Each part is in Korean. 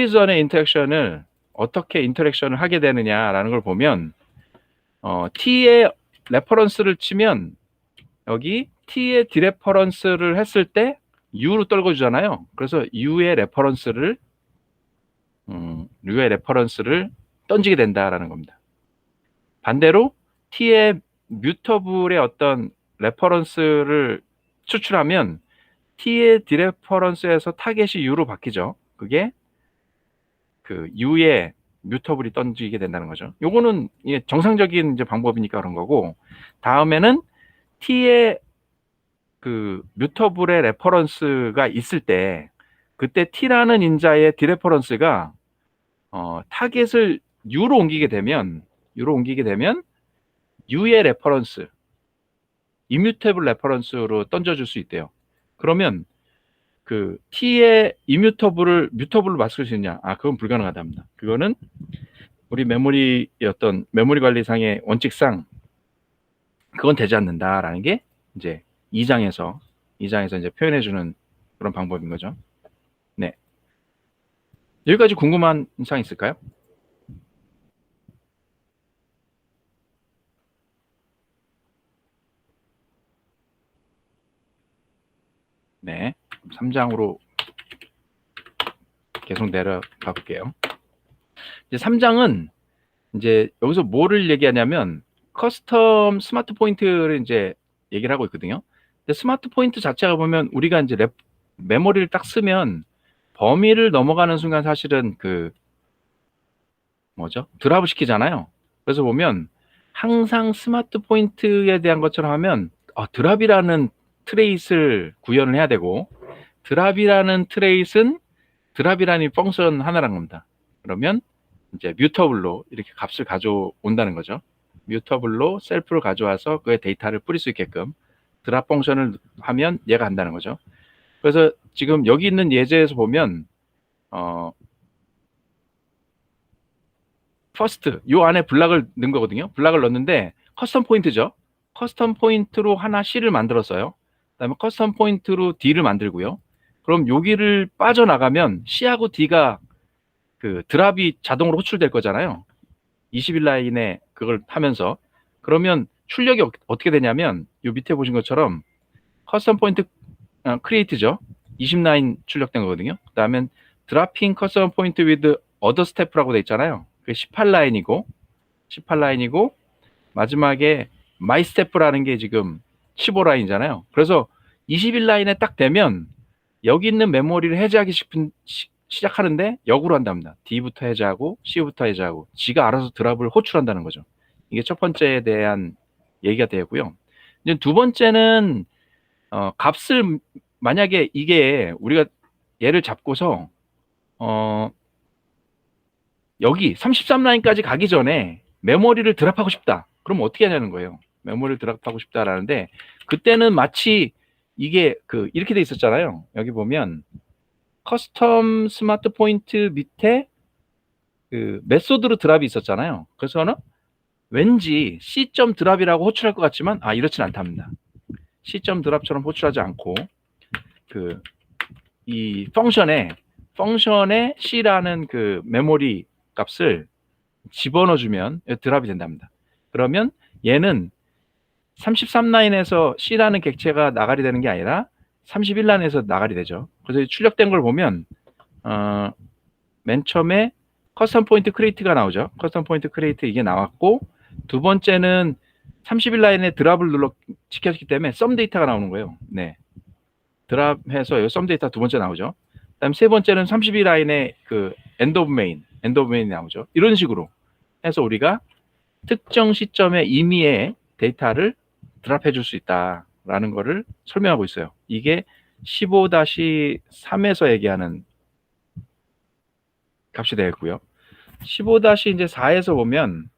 전의 인터랙션을 어떻게 인터랙션을 하게 되느냐라는 걸 보면 T의 레퍼런스를 치면 여기 T의 디레퍼런스를 했을 때 U로 떨궈주잖아요. 그래서 U의 레퍼런스를 던지게 된다라는 겁니다. 반대로 T의 뮤터블의 어떤 레퍼런스를 추출하면 T의 디레퍼런스에서 타겟이 U로 바뀌죠. 그게 그 U의 뮤터블이 던지게 된다는 거죠. 요거는 정상적인 이제 방법이니까 그런 거고, 다음에는 T의 그 뮤터블의 레퍼런스가 있을 때 그때 T라는 인자의 디레퍼런스가 타겟을 U로 옮기게 되면 U의 레퍼런스, 이뮤테블 레퍼런스로 던져줄 수 있대요. 그러면 그 T의 뮤터블로 바꿀 수 있냐? 그건 불가능하답니다. 그거는 우리 메모리 관리상의 원칙상 그건 되지 않는다라는 게 이제 2장에서 이제 표현해주는 그런 방법인 거죠. 네. 여기까지 궁금한 사항 있을까요? 네. 3장으로 계속 내려가 볼게요. 이제 3장은 이제 여기서 뭐를 얘기하냐면 커스텀 스마트 포인트를 이제 얘기를 하고 있거든요. 근데 스마트 포인트 자체가 보면 우리가 이제 메모리를 딱 쓰면 범위를 넘어가는 순간 사실은 그 드랍을 시키잖아요. 그래서 보면 항상 스마트 포인트에 대한 것처럼 하면 드랍이라는 트레이스를 구현을 해야 되고, 드랍이라는 트레이스는 드랍이라는 펑션 하나란 겁니다. 그러면 이제 뮤터블로 이렇게 값을 가져온다는 거죠. 뮤터블로 셀프를 가져와서 그의 데이터를 뿌릴 수 있게끔 드랍 펑션을 하면 얘가 한다는 거죠. 그래서 지금 여기 있는 예제에서 보면 퍼스트 요 안에 블락을 넣은 거거든요. 블락을 넣었는데 커스텀 포인트죠. 커스텀 포인트로 하나 C를 만들었어요. 그다음에 커스텀 포인트로 D를 만들고요. 그럼 여기를 빠져나가면 C하고 D가 그 드랍이 자동으로 호출될 거잖아요. 21라인에 그걸 하면서. 그러면 출력이 어떻게 되냐면 요 밑에 보신 것처럼 커스텀 포인트 크리에이트죠. 20라인 출력된 거거든요. 그다음에 드랍핑 커스텀 포인트 위드 어더 스태프라고 돼 있잖아요. 그 18라인이고 마지막에 마이 스태프라는 게 지금 15라인이잖아요. 그래서 21라인에 딱 되면 여기 있는 메모리를 해제하기 시작하는데 역으로 한답니다. D부터 해제하고 C부터 해제하고 지가 알아서 드랍을 호출한다는 거죠. 이게 첫 번째에 대한 얘기가 되고요. 이제 두 번째는 값을 만약에 이게 우리가 얘를 잡고서 여기 33라인까지 가기 전에 메모리를 드랍하고 싶다. 그럼 어떻게 하냐는 거예요. 메모리를 드랍하고 싶다라는데 그때는 마치 이게 이렇게 돼 있었잖아요. 여기 보면 커스텀 스마트 포인트 밑에 그 메소드로 드랍이 있었잖아요. 그래서는 왠지 C 드랍이라고 호출할 것 같지만 이렇진 않답니다. C 드랍처럼 호출하지 않고 이 펑션에 C라는 그 메모리 값을 집어넣어주면 드랍이 된답니다. 그러면 얘는 33라인에서 C라는 객체가 나가리 되는 게 아니라 31라인에서 나가리 되죠. 그래서 출력된 걸 보면 맨 처음에 커스텀 포인트 크리에이트가 나오죠. 커스텀 포인트 크리에이트 이게 나왔고, 두 번째는 31라인에 드랍을 시켰기 때문에 썸 데이터가 나오는 거예요. 네. 드랍해서 썸 데이터 두 번째 나오죠. 그다음 세 번째는 32라인에 그 엔드 오브 메인이 나오죠. 이런 식으로 해서 우리가 특정 시점에 임의의 데이터를 드랍해 줄 수 있다라는 거를 설명하고 있어요. 이게 15-3에서 얘기하는 값이 되겠고요. 15-4에서 보면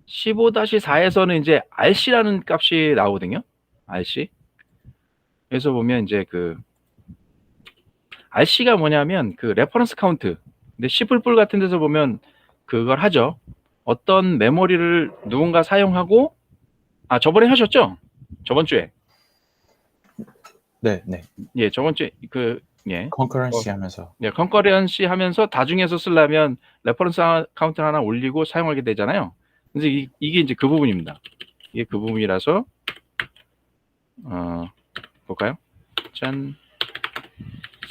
15-4에서는 이제 RC라는 값이 나오거든요. RC. 그래서 보면 이제 RC가 뭐냐면 레퍼런스 카운트. 근데 C++ 같은 데서 보면 그걸 하죠. 어떤 메모리를 누군가 사용하고 저번에 하셨죠? 저번 주에. 네. 예, 저번 주에 예. 컨커런시 하면서. 예, 컨커런시 하면서 다중에서 쓰려면 레퍼런스 카운트를 하나 올리고 사용하게 되잖아요. 그래서 이게 이제 그 부분입니다. 이게 그 부분이라서 볼까요? 짠.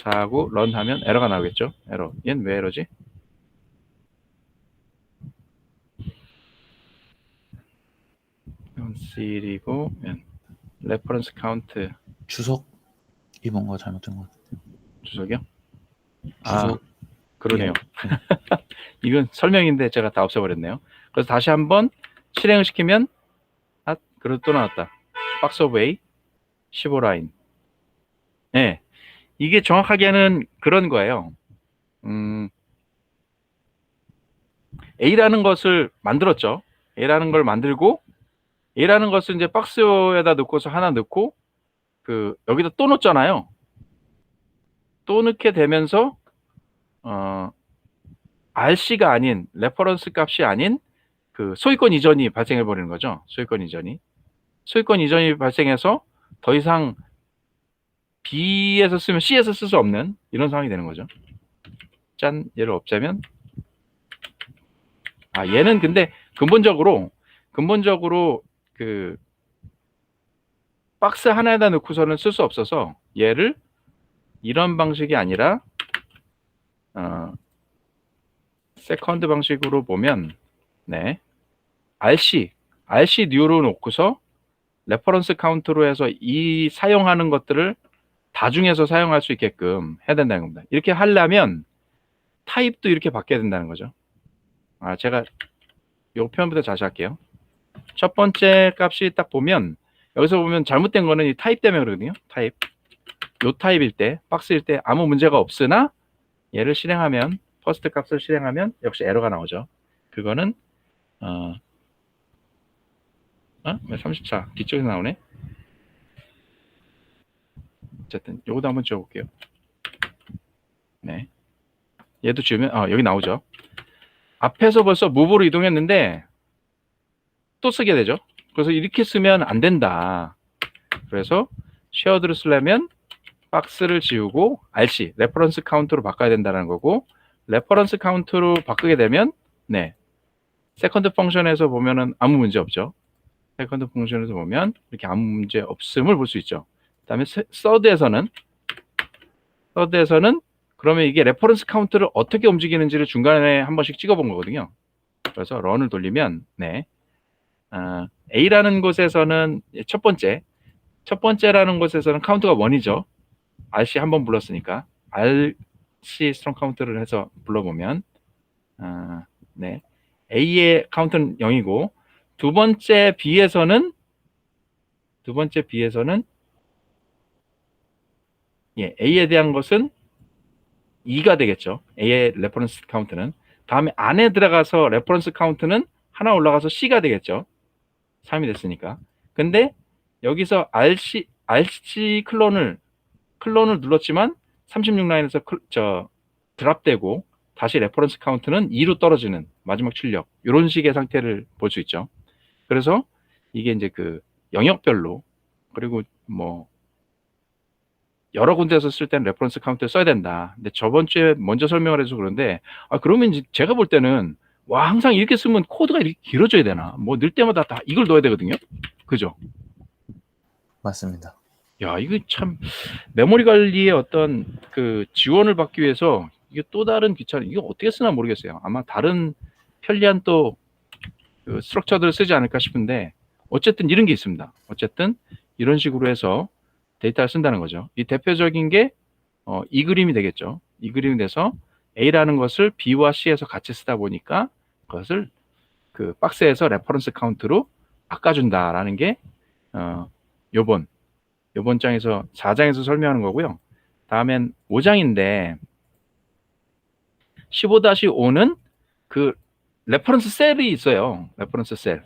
사하고 런 하면 에러가 나오겠죠? 에러. 얘는 왜 에러지? C이고 레퍼런스 카운트 주석이 뭔가 잘못된 것 같아요. 주석이요? 주석. 그러네요. 이건 설명인데 제가 다 없애버렸네요. 그래서 다시 한번 실행을 시키면 그래도 또 나왔다. 박스 오브 A 15라인. 네, 이게 정확하게는 그런 거예요. A라는 것을 만들었죠. A라는 걸 만들고 A라는 것을 이제 박스에다 넣고서 하나 넣고 여기다 또 넣잖아요. 또 넣게 되면서 RC가 아닌 레퍼런스 값이 아닌 소유권 이전이 발생해 버리는 거죠. 소유권 이전이 발생해서 더 이상 B에서 쓰면 C에서 쓸 수 없는 이런 상황이 되는 거죠. 짠, 얘를 없애면 얘는 근데 근본적으로 박스 하나에다 넣고서는 쓸 수 없어서 얘를 이런 방식이 아니라 세컨드 방식으로 보면 RC 뉴로 놓고서 레퍼런스 카운트로 해서 이 사용하는 것들을 다중에서 사용할 수 있게끔 해야 된다는 겁니다. 이렇게 하려면 타입도 이렇게 바뀌어야 된다는 거죠. 제가 이 표현부터 다시 할게요. 첫 번째 값이 딱 보면 여기서 보면 잘못된 거는 이 타입 때문에 그러거든요. 요 타입일 때, 박스일 때 아무 문제가 없으나 얘를 실행하면 퍼스트 값을 실행하면 역시 에러가 나오죠. 그거는 왜 34 뒤쪽에서 나오네. 어쨌든 요거도 한번 지워볼게요. 네, 얘도 지우면 여기 나오죠. 앞에서 벌써 무브로 이동했는데 또 쓰게 되죠. 그래서 이렇게 쓰면 안 된다. 그래서 쉐어드를 쓰려면 박스를 지우고 RC 레퍼런스 카운트로 바꿔야 된다는 거고, 레퍼런스 카운트로 바꾸게 되면 세컨드 펑션에서 보면은 아무 문제 없죠. 세컨드 펑션에서 보면 이렇게 아무 문제 없음을 볼 수 있죠. 그다음에 서드에서는 그러면 이게 레퍼런스 카운트를 어떻게 움직이는지를 중간에 한 번씩 찍어본 거거든요. 그래서 런을 돌리면 A라는 곳에서는 첫 번째라는 곳에서는 카운트가 1이죠. RC 한 번 불렀으니까 RC 스트롱 카운트를 해서 불러보면 A의 카운트는 0이고 두 번째 B에서는 A에 대한 것은 2가 되겠죠. A의 레퍼런스 카운트는. 다음에 안에 들어가서 레퍼런스 카운트는 하나 올라가서 C가 되겠죠. 3이 됐으니까. 근데 여기서 RC 클론을 눌렀지만 36라인에서 드랍되고 다시 레퍼런스 카운트는 2로 떨어지는 마지막 출력, 이런 식의 상태를 볼 수 있죠. 그래서 이게 이제 영역별로, 그리고 뭐 여러 군데에서 쓸 때는 레퍼런스 카운트를 써야 된다. 근데 저번 주에 먼저 설명을 해서 그런데 그러면 이제 제가 볼 때는 항상 이렇게 쓰면 코드가 이렇게 길어져야 되나? 뭐 넣을 때마다 다 이걸 넣어야 되거든요. 그죠? 맞습니다. 야, 이거 참 메모리 관리의 어떤 지원을 받기 위해서 이게 또 다른 귀찮은, 이거 어떻게 쓰나 모르겠어요. 아마 다른 편리한 또 스트럭처들을 쓰지 않을까 싶은데, 어쨌든 이런 게 있습니다. 어쨌든 이런 식으로 해서 데이터를 쓴다는 거죠. 이 대표적인 게 이 그림이 되겠죠. 이 그림이 돼서 A라는 것을 B와 C에서 같이 쓰다 보니까 그것을 박스에서 레퍼런스 카운트로 바꿔준다라는 게 요번 4장에서 설명하는 거고요. 다음엔 5장인데 15-5는 레퍼런스 셀이 있어요. 레퍼런스 셀.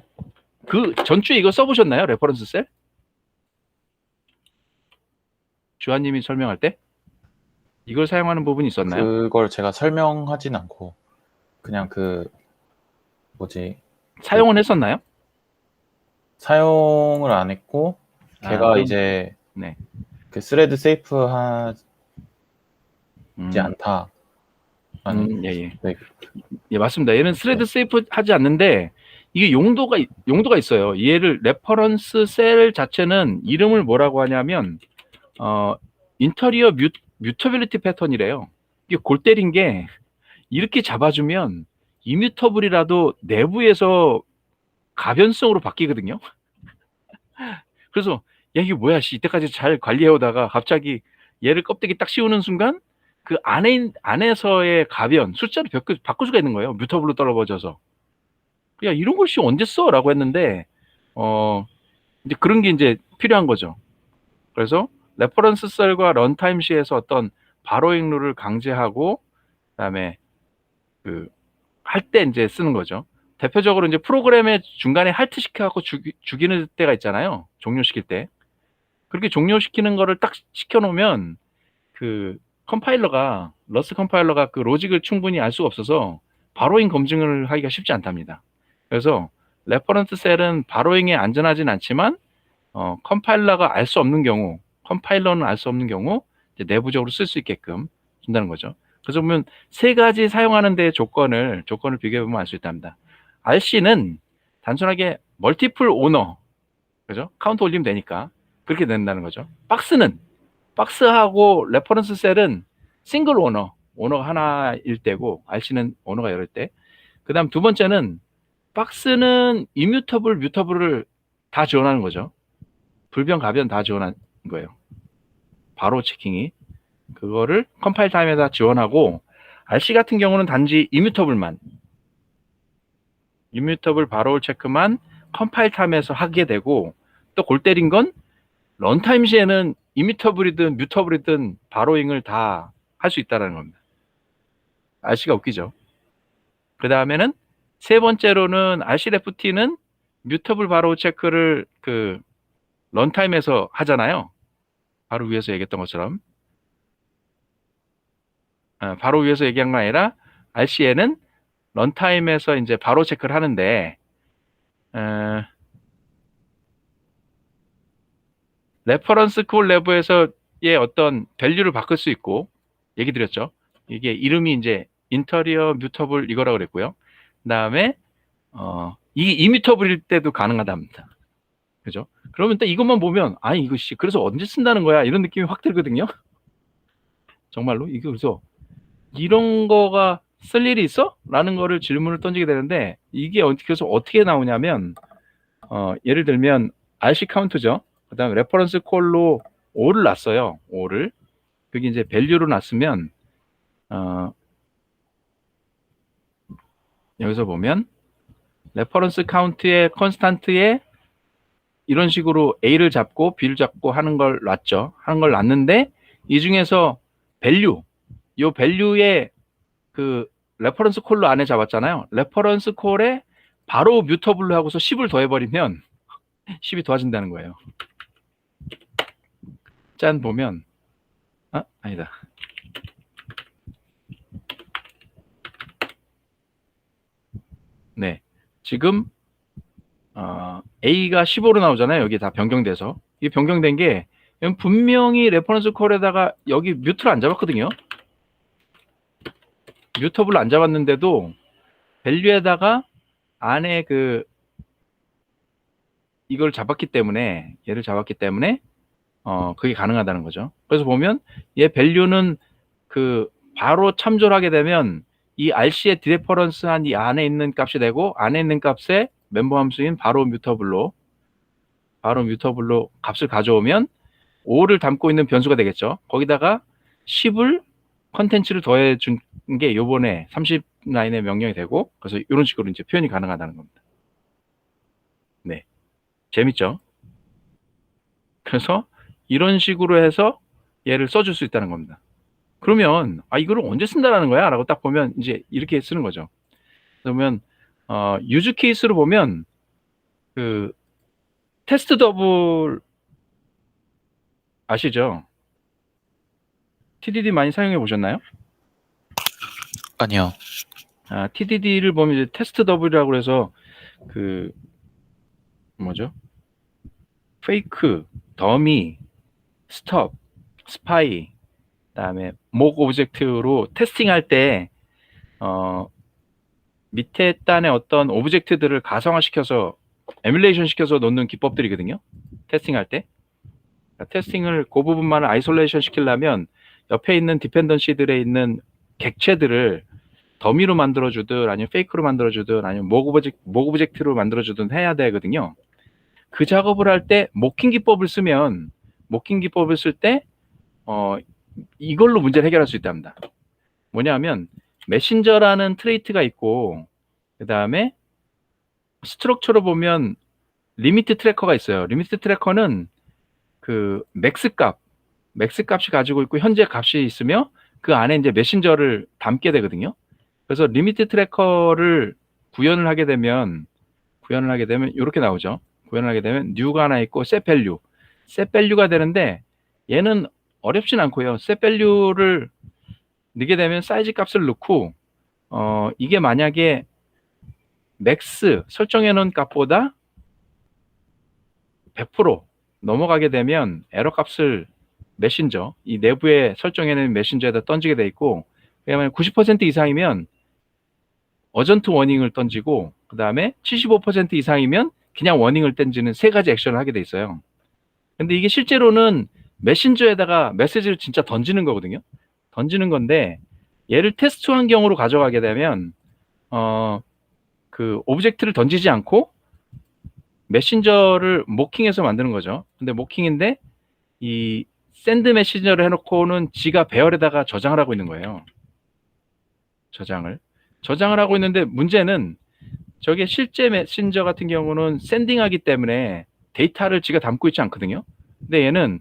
전주에 이거 써보셨나요? 레퍼런스 셀? 주한님이 설명할 때 이걸 사용하는 부분이 있었나요? 그걸 제가 설명하진 않고 그냥 사용은 했었나요? 사용을 안 했고 걔가 그럼- 이제 네. 그 스레드 세이프하지 음, 않다. 아니, 예, 예. 네. 예, 맞습니다. 얘는 스레드 세이프 하지 않는데 이게 용도가 있어요. 얘를 레퍼런스 셀 자체는 이름을 뭐라고 하냐면 인터리어 뮤터빌리티 패턴이래요. 이게 골 때린 게 이렇게 잡아주면 이뮤터블이라도 내부에서 가변성으로 바뀌거든요. 그래서 야 이게 뭐야 씨 이때까지 잘 관리해오다가 갑자기 얘를 껍데기 딱 씌우는 순간 그 안에서의 가변 숫자를 바꿀 수가 있는 거예요. 뮤터블로 떨어져서. 야 이런 걸 씨 언제 써? 라고 했는데 이제 그런 게 이제 필요한 거죠. 그래서 레퍼런스 셀과 런타임 시에서 어떤 바로잉 룰을 강제하고 그다음에 그 할 때 이제 쓰는 거죠. 대표적으로 이제 프로그램의 중간에 할트 시켜갖고 죽이는 때가 있잖아요. 종료시킬 때. 그렇게 종료시키는 거를 딱 시켜놓으면 그 러스 컴파일러가 그 로직을 충분히 알 수가 없어서 바로잉 검증을 하기가 쉽지 않답니다. 그래서 레퍼런스 셀은 바로잉에 안전하진 않지만 컴파일러는 알 수 없는 경우 이제 내부적으로 쓸 수 있게끔 준다는 거죠. 그래서 보면 세 가지 사용하는 데 조건을 비교해 보면 알 수 있답니다. RC는 단순하게 멀티플 오너, 그죠? 카운트 올리면 되니까 그렇게 된다는 거죠. 박스하고 레퍼런스 셀은 싱글 오너가 하나일 때고 RC는 오너가 여러 때. 그다음 두 번째는 박스는 이뮤터블, 뮤터블을 다 지원하는 거죠. 불변, 가변 다 지원한 거예요. 바로 체킹이. 그거를 컴파일 타임에다 지원하고 RC 같은 경우는 단지 이뮤터블 바로 체크만 컴파일 타임에서 하게 되고 또 골 때린 건 런타임 시에는 이뮤터블이든 뮤터블이든 바로잉을 다 할 수 있다는 겁니다. RC가 웃기죠. 그 다음에는 세 번째로는 RC 레프티는 뮤터블 바로 체크를 그 런타임에서 하잖아요. 바로 위에서 얘기했던 것처럼. 바로 위에서 얘기한 건 아니라 RC에는 런타임에서 이제 바로 체크를 하는데 레퍼런스 콜 내부에서의 어떤 밸류를 바꿀 수 있고 얘기 드렸죠. 이게 이름이 이제 인터리어 뮤터블 이거라고 그랬고요. 그다음에 이 이뮤터블일 때도 가능하답니다. 그죠? 그러면 또 이것만 보면 아니 이거 씨 그래서 언제 쓴다는 거야 이런 느낌이 확 들거든요. 정말로 이게 그래서 이런 거가 쓸 일이 있어? 라는 거를 질문을 던지게 되는데 이게 그래서 어떻게 나오냐면 예를 들면 RC 카운트죠. 그 다음에 레퍼런스 콜로 5를 놨어요. 5를. 그게 이제 밸류로 놨으면 여기서 보면 레퍼런스 카운트의 컨스탄트에 이런 식으로 A를 잡고 B를 잡고 하는 걸 놨죠. 하는 걸 놨는데 이 중에서 이 밸류의 그 레퍼런스 콜로 안에 잡았잖아요. 레퍼런스 콜에 바로 뮤터블로 하고서 10을 더해버리면 10이 더해진다는 거예요. 짠 보면 아니다. 네, 지금 A가 15로 나오잖아요. 여기 다 변경돼서 이게 변경된 게 분명히 레퍼런스 콜에다가 여기 뮤트를 안 잡았거든요. 뮤터블을 안 잡았는데도 밸류에다가 안에 이걸 잡았기 때문에 얘를 잡았기 때문에 그게 가능하다는 거죠. 그래서 보면 얘 밸류는 바로 참조를 하게 되면 이 RC의 디레퍼런스한 이 안에 있는 값이 되고 안에 있는 값에 멤버 함수인 바로 뮤터블로 값을 가져오면 5를 담고 있는 변수가 되겠죠. 거기다가 10을 컨텐츠를 더해 준 게 요번에 30라인의 명령이 되고 그래서 이런 식으로 이제 표현이 가능하다는 겁니다. 네. 재밌죠? 그래서 이런 식으로 해서 얘를 써줄 수 있다는 겁니다. 그러면 이거를 언제 쓴다라는 거야? 라고 딱 보면 이제 이렇게 쓰는 거죠. 그러면 유즈 케이스로 보면 테스트 더블 아시죠? TDD 많이 사용해 보셨나요? 아니요. TDD를 보면 이제 테스트 더블이라고 해서 페이크, 더미, 스톱, 스파이, 그다음에 목 오브젝트로 테스팅할 때 밑에 단에 어떤 오브젝트들을 가상화시켜서 에뮬레이션 시켜서 놓는 기법들이거든요. 테스팅할 때. 그러니까 테스팅을 그 부분만 아이솔레이션 시키려면 옆에 있는 디펜던시들에 있는 객체들을 더미로 만들어주든 아니면 페이크로 만들어주든 아니면 목 오브젝트로 만들어주든 해야 되거든요. 그 작업을 할 때 모킹 기법을 쓰면 모킹 기법을 쓸 때 이걸로 문제를 해결할 수 있답니다. 뭐냐면 메신저라는 트레이트가 있고 그 다음에 스트럭처로 보면 리미트 트래커가 있어요. 리미트 트래커는 그 맥스 값이 가지고 있고 현재 값이 있으며 그 안에 이제 메신저를 담게 되거든요. 그래서 리미트 트래커를 구현을 하게 되면 이렇게 나오죠. 구현을 하게 되면 뉴가 하나 있고 set value가 되는데 얘는 어렵진 않고요. set value를 넣게 되면 사이즈 값을 넣고 이게 만약에 맥스 설정해 놓은 값보다 100% 넘어가게 되면 에러 값을 메신저 이 내부에 설정해 놓은 메신저에다 던지게 돼 있고 그다음에 90% 이상이면 어전트 워닝을 던지고 그 다음에 75% 이상이면 그냥 워닝을 던지는 세 가지 액션을 하게 돼 있어요. 근데 이게 실제로는 메신저에다가 메시지를 진짜 던지는 거거든요. 던지는 건데 얘를 테스트 환경으로 가져가게 되면 그 오브젝트를 던지지 않고 메신저를 모킹해서 만드는 거죠. 근데 모킹인데 이 샌드 메신저를 해놓고는 지가 배열에다가 저장을 하고 있는 거예요. 저장을 하고 있는데 문제는 저게 실제 메신저 같은 경우는 샌딩하기 때문에 데이터를 지가 담고 있지 않거든요. 근데 얘는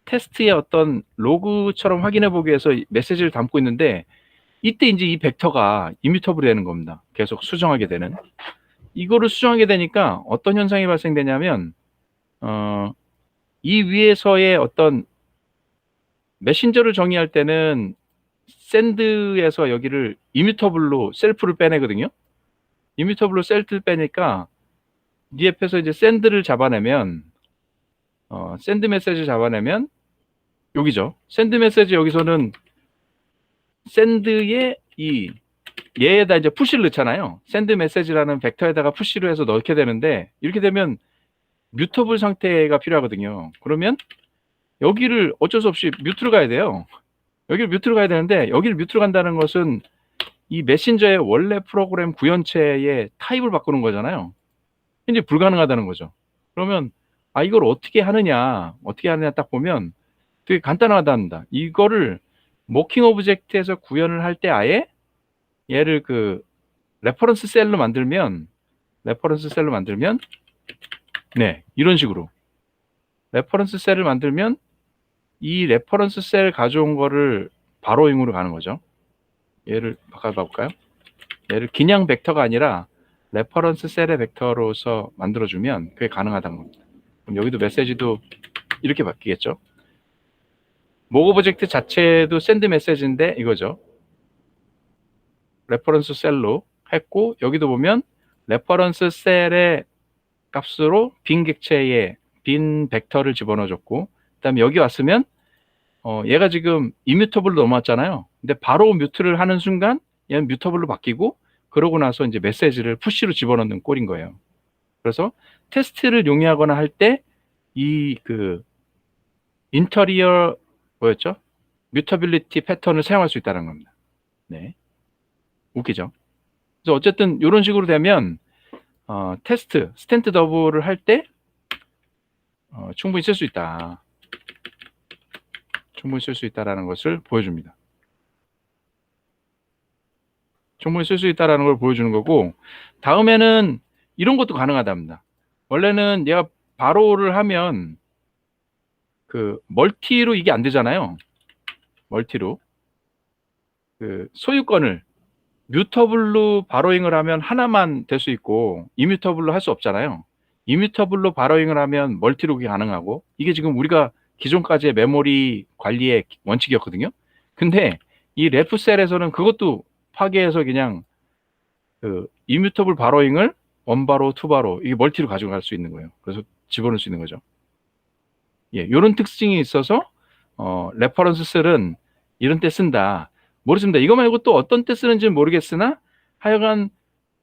테스트의 어떤 로그처럼 확인해 보기 위해서 메시지를 담고 있는데 이때 이제 이 벡터가 이뮤터블이 되는 겁니다. 계속 수정하게 되는. 이거를 수정하게 되니까 어떤 현상이 발생되냐면 이 위에서의 어떤 메신저를 정의할 때는 샌드에서 여기를 이뮤터블로 셀프를 빼내거든요. 이뮤터블로 셀프를 빼니까 이 옆에서 이제 샌드를 잡아내면 샌드 메시지 잡아내면 여기죠. 샌드 메시지 여기서는 샌드의 얘에다 이제 푸시를 넣잖아요. 샌드 메시지라는 벡터에다가 푸시를 해서 넣게 되는데 이렇게 되면 뮤터블 상태가 필요하거든요. 그러면 여기를 어쩔 수 없이 뮤트로 가야 돼요. 여기를 뮤트로 가야 되는데 여기를 뮤트로 간다는 것은 이 메신저의 원래 프로그램 구현체의 타입을 바꾸는 거잖아요. 이제 불가능하다는 거죠. 그러면 이걸 어떻게 하느냐 딱 보면 되게 간단하답니다. 이거를 모킹 오브젝트에서 구현을 할 때 아예 얘를 그 레퍼런스 셀로 만들면 네, 이런 식으로 레퍼런스 셀을 만들면 이 레퍼런스 셀 가져온 거를 바로잉으로 가는 거죠. 얘를 바꿔볼까요? 얘를 그냥 벡터가 아니라 레퍼런스 셀의 벡터로서 만들어주면 그게 가능하다는 겁니다. 그럼 여기도 메시지도 이렇게 바뀌겠죠. 목 오브젝트 자체도 샌드 메시지인데 이거죠. 레퍼런스 셀로 했고 여기도 보면 레퍼런스 셀의 값으로 빈 객체에 빈 벡터를 집어넣어줬고 그 다음에 여기 왔으면 얘가 지금 이뮤터블로 넘어왔잖아요. 근데 바로 뮤트를 하는 순간 얘는 뮤터블로 바뀌고 그러고 나서 이제 메시지를 푸시로 집어넣는 꼴인 거예요. 그래서 테스트를 용이하거나 할 때 이 그 인터리어 뭐였죠? 뮤터빌리티 패턴을 사용할 수 있다는 겁니다. 네, 웃기죠? 그래서 어쨌든 이런 식으로 되면 테스트 스탠드 더블을 할 때 충분히 쓸 수 있다. 충분히 쓸 수 있다라는 것을 보여줍니다. 충분히 쓸 수 있다라는 걸 보여주는 거고 다음에는 이런 것도 가능하답니다. 원래는 얘가 바로를 하면 그 멀티로 이게 안 되잖아요. 멀티로 그 소유권을 뮤터블로 바로잉을 하면 하나만 될 수 있고 이뮤터블로 할 수 없잖아요. 이뮤터블로 바로잉을 하면 멀티로 그게 가능하고 이게 지금 우리가 기존까지의 메모리 관리의 원칙이었거든요. 근데 이 레프셀에서는 그것도 파괴해서 그냥 그 이뮤터블 바로잉을 원바로, 투바로 이게 멀티로 가져갈 수 있는 거예요. 그래서 집어넣을 수 있는 거죠. 예, 요런 특징이 있어서 레퍼런스 셀은 이런 때 쓴다. 모르겠습니다. 이거 말고 또 어떤 때 쓰는지는 모르겠으나 하여간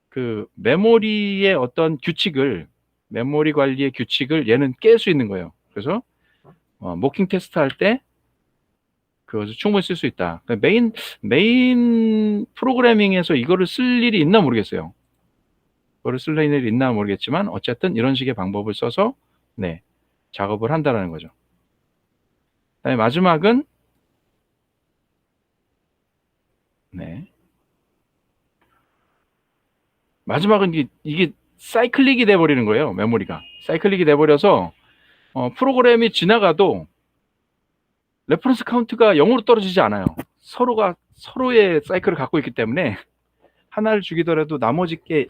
그 메모리의 어떤 규칙을, 메모리 관리의 규칙을 얘는 깰 수 있는 거예요. 그래서 모킹 테스트 할 때 그것을 충분히 쓸 수 있다. 그러니까 메인 프로그래밍에서 이거를 쓸 일이 있나 모르겠어요. 이거를 쓸 일이 있나 모르겠지만 어쨌든 이런 식의 방법을 써서 네, 작업을 한다라는 거죠. 그다음에 마지막은 네. 마지막은 이게 사이클릭이 돼 버리는 거예요. 메모리가. 사이클릭이 돼 버려서 프로그램이 지나가도 레퍼런스 카운트가 0으로 떨어지지 않아요. 서로가 서로의 사이클을 갖고 있기 때문에 하나를 죽이더라도 나머지 게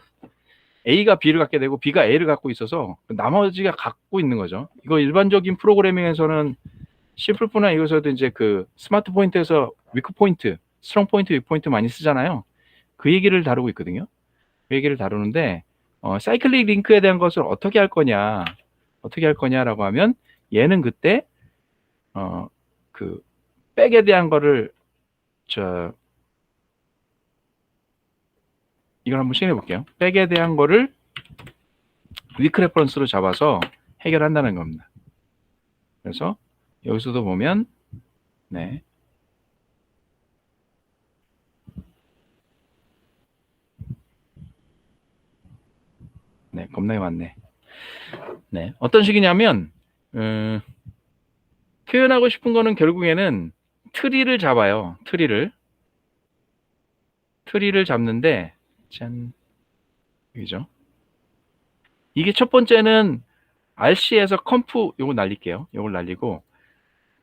A가 B를 갖게 되고 B가 A를 갖고 있어서 나머지가 갖고 있는 거죠. 이거 일반적인 프로그래밍에서는 C++나 이것에도 이제 그 스마트 포인트에서 위크 포인트, 스트롱 포인트, 위크 포인트 많이 쓰잖아요. 그 얘기를 다루고 있거든요. 그 얘기를 다루는데 사이클릭 링크에 대한 것을 어떻게 할 거냐라고 하면 얘는 그때 그 백에 대한 거를 이걸 한번 시행해 볼게요. 백에 대한 거를 위크 레퍼런스로 잡아서 해결한다는 겁니다. 그래서 여기서도 보면 네. 네, 겁나게 많네. 네, 어떤 식이냐면 표현하고 싶은 거는 결국에는 트리를 잡아요. 트리를 잡는데 짠 여기죠. 이게 첫 번째는 RC에서 컴프 요걸 날릴게요. 요걸 날리고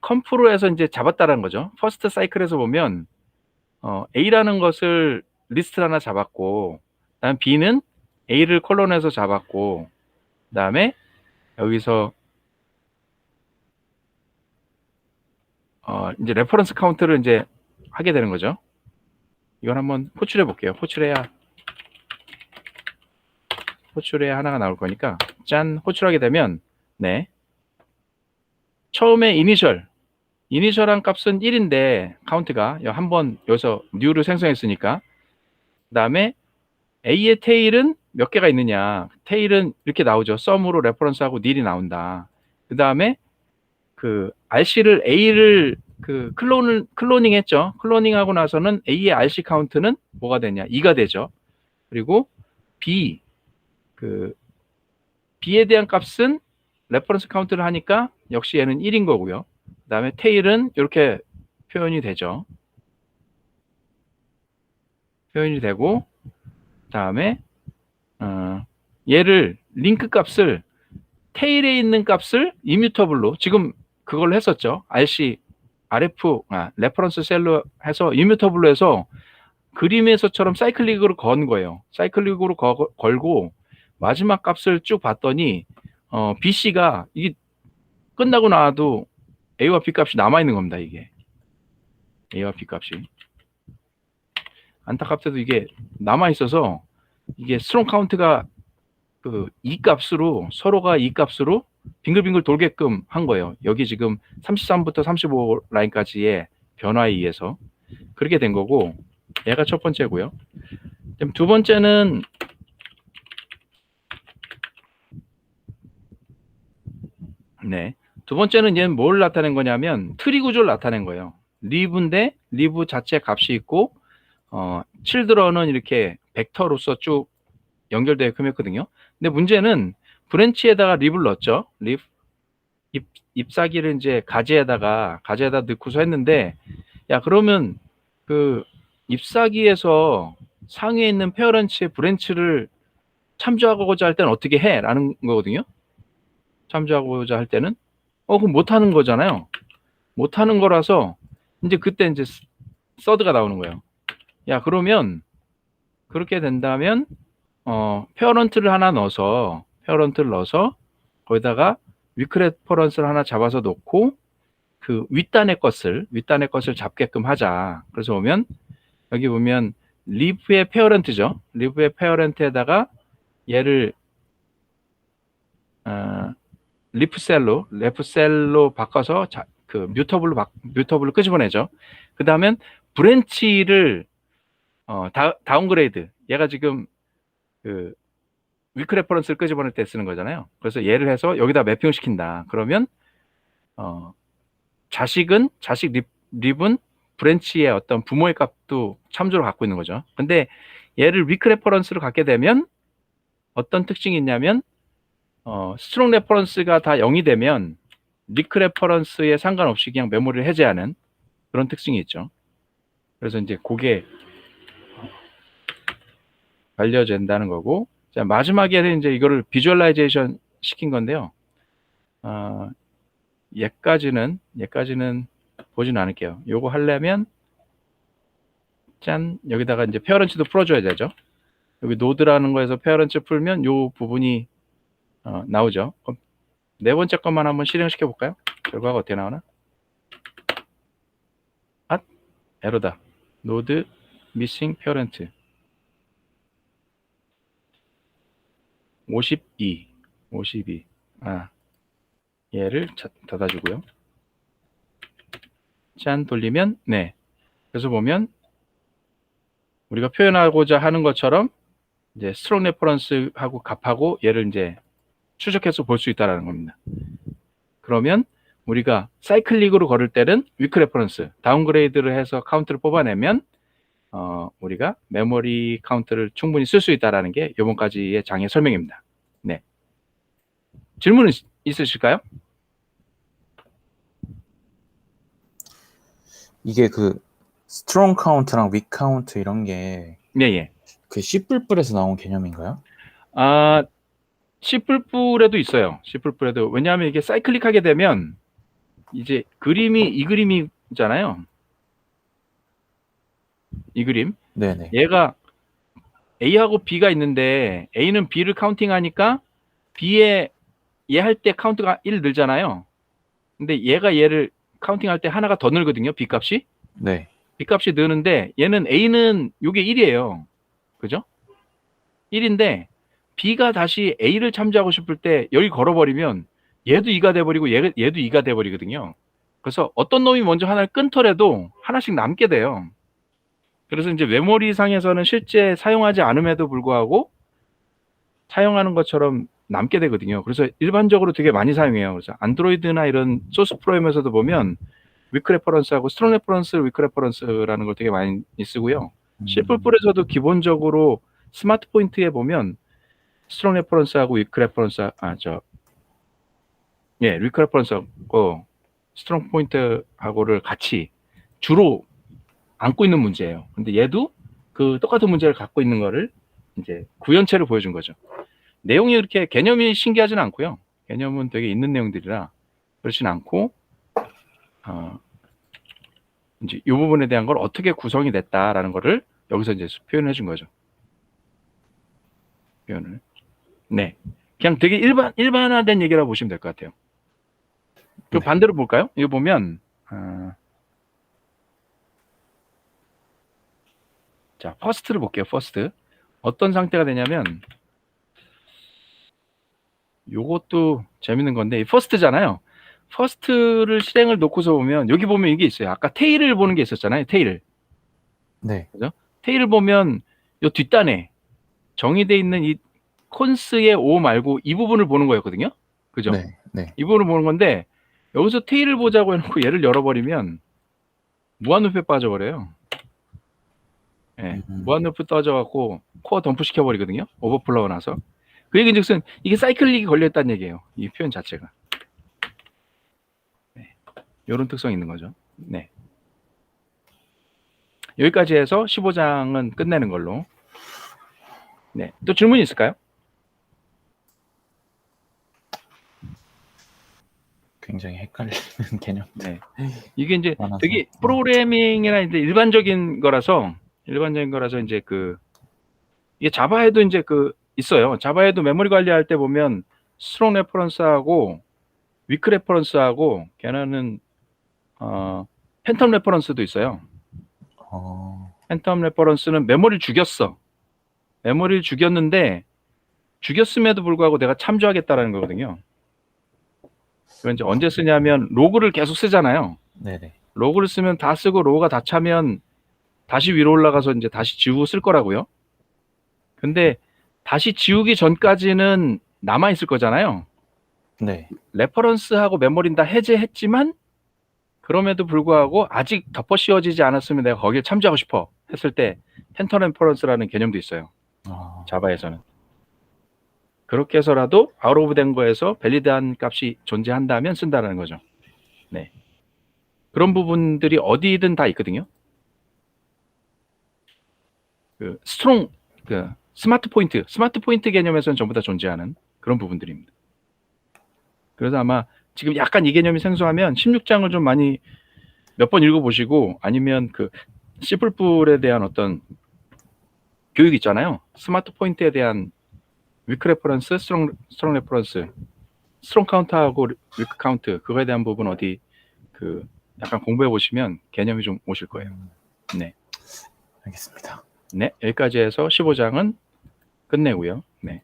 컴프로 해서 이제 잡았다라는 거죠. 퍼스트 사이클에서 보면 A라는 것을 리스트를 하나 잡았고 그다음 B는 A를 콜론해서 잡았고 그다음에 여기서 이제 레퍼런스 카운트를 이제 하게 되는 거죠. 이걸 한번 호출해 볼게요. 호출해야 하나가 나올 거니까 짠 호출하게 되면 네 처음에 이니셜한 값은 1인데 카운트가 한번 여기서 뉴를 생성했으니까 그 다음에 A의 테일은 몇 개가 있느냐 테일은 이렇게 나오죠. 썸으로 레퍼런스하고 nil이 나온다. 그 다음에 그 RC를 A를 그 클로닝 했죠. 클로닝하고 나서는 A의 RC 카운트는 뭐가 되냐 2가 되죠. 그리고 B에 대한 값은 레퍼런스 카운트를 하니까 역시 얘는 1인 거고요. 그 다음에 테일은 이렇게 표현이 되죠. 표현이 되고 그 다음에 얘를 링크 값을 테일에 있는 값을 이뮤터블로 지금 그걸로 했었죠. RC, RF, 레퍼런스 셀로 해서 이뮤터블로 해서 그림에서처럼 사이클릭으로 건 거예요. 사이클릭으로 걸고 마지막 값을 쭉 봤더니 BC가 이게 끝나고 나와도 A와 B 값이 남아있는 겁니다. 이게 A와 B 값이 안타깝게도 이게 남아있어서 이게 스트롱 카운트가 그 이 값으로 서로가 이 값으로 빙글빙글 돌게끔 한 거예요. 여기 지금 33부터 35 라인까지의 변화에 의해서 그렇게 된 거고 얘가 첫 번째고요. 그럼 두 번째는 네. 두 번째는 얘는 뭘 나타낸 거냐면 트리 구조를 나타낸 거예요. 리브인데 리브 자체 값이 있고 칠드런은 이렇게 벡터로서 쭉 연결되게끔 했거든요. 근데 문제는 브랜치에다가 립을 넣었죠. 립 잎사귀를 이제 가지에다 넣고서 했는데 야 그러면 그 잎사귀에서 상위에 있는 페어런츠의 브랜치를 참조하고자 할 때는 어떻게 해? 라는 거거든요. 참조하고자 할 때는 그럼 못하는 거잖아요. 못하는 거라서 이제 그때 이제 서드가 나오는 거예요. 야 그러면 그렇게 된다면 페어런트를 하나 넣어서 거기다가 위크 레퍼런스를 하나 잡아서 놓고 그 윗단의 것을 잡게끔 하자. 그래서 보면 여기 보면 리브의 페어런트죠. 리브의 페어런트에다가 얘를 레프셀로 바꿔서 그 뮤터블로 끄집어내죠. 그 다음엔 브랜치를 다운그레이드. 얘가 지금 그 위크 레퍼런스를 끄집어낼 때 쓰는 거잖아요. 그래서 얘를 해서 여기다 매핑을 시킨다. 그러면 자식 립은 브랜치의 어떤 부모의 값도 참조로 갖고 있는 거죠. 근데 얘를 위크 레퍼런스로 갖게 되면 어떤 특징이 있냐면 스트롱 레퍼런스가 다 0이 되면 위크 레퍼런스에 상관없이 그냥 메모리를 해제하는 그런 특징이 있죠. 그래서 이제 그게 알려진다는 거고, 자, 마지막에는 이제 이거를 비주얼라이제이션 시킨 건데요. 얘까지는 보진 않을게요. 요거 하려면 짠, 여기다가 이제 페어런츠도 풀어줘야 되죠. 여기 노드라는 거에서 페어런츠 풀면 요 부분이 나오죠. 그럼 네 번째 것만 한번 실행시켜 볼까요? 결과가 어떻게 나오나? 에러다. 노드 미싱 페어런트 52. 얘를 닫아주고요. 짠 돌리면 네. 그래서 보면 우리가 표현하고자 하는 것처럼 이제 스트롱 레퍼런스하고 값하고 얘를 이제 추적해서 볼 수 있다라는 겁니다. 그러면 우리가 사이클릭으로 걸을 때는 위크 레퍼런스 다운그레이드를 해서 카운트를 뽑아내면 우리가 메모리 카운트를 충분히 쓸 수 있다라는 게 이번까지의 장의 설명입니다. 네. 질문 있으실까요? 이게 그 스트롱 카운트랑 윅 카운트 이런 게 예. 그 C++에서 나온 개념인가요? C++에도 있어요. C++에도. 왜냐하면 이게 사이클릭하게 되면 이제 이 그림이잖아요. 이 그림. 네네. 얘가 A하고 B가 있는데 A는 B를 카운팅하니까 B에 얘 할 때 카운트가 1 늘잖아요. 근데 얘가 얘를 카운팅할 때 하나가 더 늘거든요. B 값이. 네. B 값이 느는데 얘는 A는 요게 1이에요. 그죠? 1인데 B가 다시 A를 참조하고 싶을 때 여기 걸어버리면 얘도 2가 돼버리고 얘도 2가 돼버리거든요. 그래서 어떤 놈이 먼저 하나를 끊더라도 하나씩 남게 돼요. 그래서 이제 메모리 상에서는 실제 사용하지 않음에도 불구하고 사용하는 것처럼 남게 되거든요. 그래서 일반적으로 되게 많이 사용해요. 그래서 안드로이드나 이런 소스 프로그램에서도 보면 위크 레퍼런스하고 스트롱 레퍼런스, 위크 레퍼런스라는 걸 되게 많이 쓰고요. C++에서도 기본적으로 스마트 포인트에 보면 스트롱 레퍼런스하고 위크 레퍼런스, 위크 레퍼런스하고 스트롱 포인트하고를 같이 주로 안고 있는 문제예요. 근데 얘도 그 똑같은 문제를 갖고 있는 거를 이제 구현체로 보여준 거죠. 내용이 이렇게 개념이 신기하진 않고요. 개념은 되게 있는 내용들이라 그렇진 않고, 이제 이 부분에 대한 걸 어떻게 구성이 됐다라는 거를 여기서 이제 표현해 준 거죠. 표현을. 네. 그냥 되게 일반화된 얘기라고 보시면 될 것 같아요. 그 네. 반대로 볼까요? 이거 보면, 자, 퍼스트를 볼게요. 퍼스트. 어떤 상태가 되냐면, 요것도 재밌는 건데, 이 퍼스트잖아요. 퍼스트를 실행을 놓고서 보면, 여기 보면 이게 있어요. 아까 테일을 보는 게 있었잖아요. 테일을. 네. 그죠? 테일을 보면, 요 뒷단에 정의되어 있는 이 콘스의 O 말고 이 부분을 보는 거였거든요. 그죠? 네. 네. 이 부분을 보는 건데, 여기서 테일을 보자고 해놓고 얘를 열어버리면, 무한루프에 빠져버려요. 예, 무한루프 떠져갖고 코어 덤프 시켜버리거든요. 오버플로우 나서. 그 얘기인즉슨 이게 사이클릭이 걸려있다는 얘기예요. 이 표현 자체가. 네, 이런 특성이 있는 거죠. 네. 여기까지 해서 15장은 끝내는 걸로. 네. 또 질문이 있을까요? 굉장히 헷갈리는 개념. 네. 이게 이제 많아서. 되게 프로그래밍이나 이제 일반적인 거라서 이제 이게 자바에도 이제 있어요. 자바에도 메모리 관리할 때 보면 스트롱 레퍼런스하고 위크 레퍼런스하고 걔네는 팬텀 레퍼런스도 있어요. 팬텀 레퍼런스는 메모리를 죽였어. 메모리를 죽였는데 죽였음에도 불구하고 내가 참조하겠다라는 거거든요. 그건 이제 언제 쓰냐면 로그를 계속 쓰잖아요. 네네. 로그를 쓰면 다 쓰고 로그가 다 차면 다시 위로 올라가서 이제 다시 지우고 쓸 거라고요. 근데 다시 지우기 전까지는 남아 있을 거잖아요. 네. 레퍼런스하고 메모리는 다 해제했지만 그럼에도 불구하고 아직 덮어 씌워지지 않았으면 내가 거기에 참조하고 싶어 했을 때 펜터 레퍼런스라는 개념도 있어요. 아, 자바에서는. 그렇게 해서라도 아웃 오브 된 거에서 밸리드한 값이 존재한다면 쓴다는 거죠. 네. 그런 부분들이 어디든 다 있거든요. 그 스트롱 그 스마트 포인트 개념에서는 전부 다 존재하는 그런 부분들입니다. 그래서 아마 지금 약간 이 개념이 생소하면 16장을 좀 많이 몇 번 읽어보시고 아니면 그 C++에 대한 어떤 교육 있잖아요. 스마트 포인트에 대한 위크 레퍼런스, 스트롱 레퍼런스, 스트롱 카운트하고 위크 카운트 그거에 대한 부분 어디 그 약간 공부해 보시면 개념이 좀 오실 거예요. 네. 알겠습니다. 네, 여기까지 해서 15장은 끝내고요. 네.